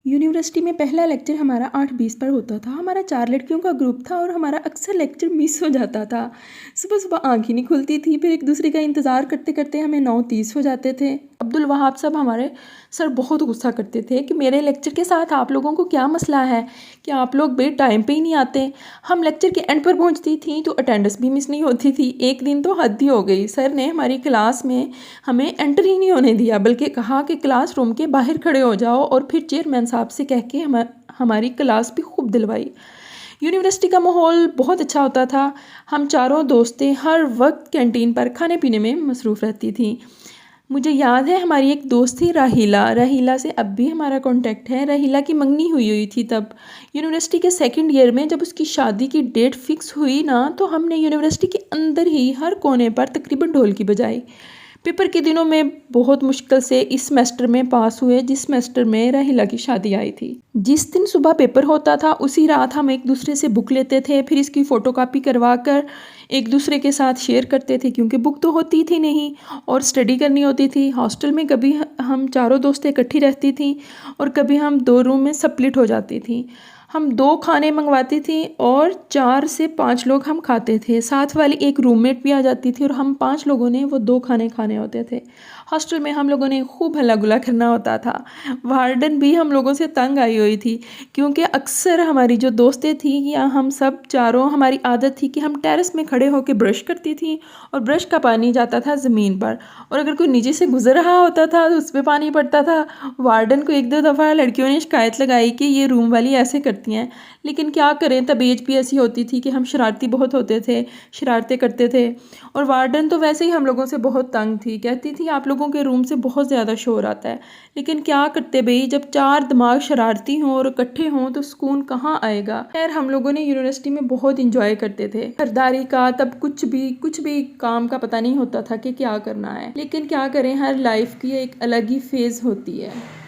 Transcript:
University में पहला lecture हमारा 8:20 पर होता था। हमारा 4 लड़कियों का ग्रुप था और हमारा अक्सर लेक्चर मिस हो जाता था। सुबह-सुबह आँख ही नहीं खुलती थी, फिर एक दूसरे का इंतज़ार करते-करते हमें 9:30 हो जाते थे। अब्दुल वहाब साहब हमारे सर बहुत गुस्सा करते थे कि मेरे लेक्चर के साथ आप लोगों को क्या मसला है कि आप लोग बे टाइम पे ही नहीं आते। हम लेक्चर के एंड पर पहुंचती थी तो अटेंडेंस भी मिस नहीं होती थी। एक दिन तो हद ही हो गई, सर ने हमारी क्लास में हमें एंटर ही नहीं होने दिया, बल्कि कहा कि क्लासरूम के बाहर खड़े हो जाओ, और फिर चेयरमैन साहब से कह के हमारी क्लास भी खूब दिलवाई। यूनिवर्सिटी का माहौल बहुत अच्छा होता था। हम चारों दोस्तें हर वक्त कैंटीन पर खाने पीने में मसरूफ़ रहती थी। मुझे याद है हमारी एक दोस्त थी राहीला। राहीला से अब भी हमारा कांटेक्ट है। राहीला की मंगनी हुई थी तब यूनिवर्सिटी के सेकंड ईयर में। जब उसकी शादी की डेट फिक्स हुई ना, तो हमने यूनिवर्सिटी के अंदर ही हर कोने पर तकरीबन ढोल की बजाई। पेपर के दिनों में बहुत मुश्किल से इस सेमेस्टर में पास हुए, जिस सेमेस्टर में राहीला की शादी आई थी। जिस दिन सुबह पेपर होता था उसी रात हम एक दूसरे से बुक लेते थे, फिर इसकी फ़ोटोकॉपी करवा कर एक दूसरे के साथ शेयर करते थे, क्योंकि बुक तो होती थी नहीं और स्टडी करनी होती थी। हॉस्टल में कभी हम चारों दोस्तें इकट्ठी रहती थी और कभी हम 2 रूम में स्प्लिट हो जाती थी। हम 2 खाने मंगवाती थी और 4 से 5 लोग हम खाते थे। साथ वाली एक रूममेट भी आ जाती थी और हम 5 लोगों ने वो 2 खाने खाने होते थे। हॉस्टल में हम लोगों ने खूब हल्ला गुल्ला करना होता था। वार्डन भी हम लोगों से तंग आई हुई थी, क्योंकि अक्सर हमारी जो दोस्तें थी या हम सब चारों, हमारी आदत थी कि हम टेरेस में खड़े होकर ब्रश करती थी और ब्रश का पानी जाता था ज़मीन पर, और अगर कोई नीचे से गुजर रहा होता था तो उस पर पानी पड़ता था। वार्डन को 1-2 दफ़ा लड़कियों ने शिकायत लगाई कि ये रूम वाली ऐसे करती हैं, लेकिन क्या करें, तब एज भी ऐसी होती थी कि हम शरारती बहुत होते थे, शरारतें करते थे। और वार्डन तो वैसे ही हम लोगों से बहुत तंग थी, कहती थी आप लोगों के रूम से बहुत ज़्यादा शोर आता है। लेकिन क्या करते भई, जब 4 दिमाग शरारती हों और इकट्ठे हों तो सुकून कहाँ आएगा। खैर हम लोगों ने यूनिवर्सिटी में बहुत इंजॉय करते थे। खरीदारी का तब कुछ भी काम का पता नहीं होता था कि क्या करना है, लेकिन क्या करें, हर लाइफ की एक अलग ही फेज़ होती है।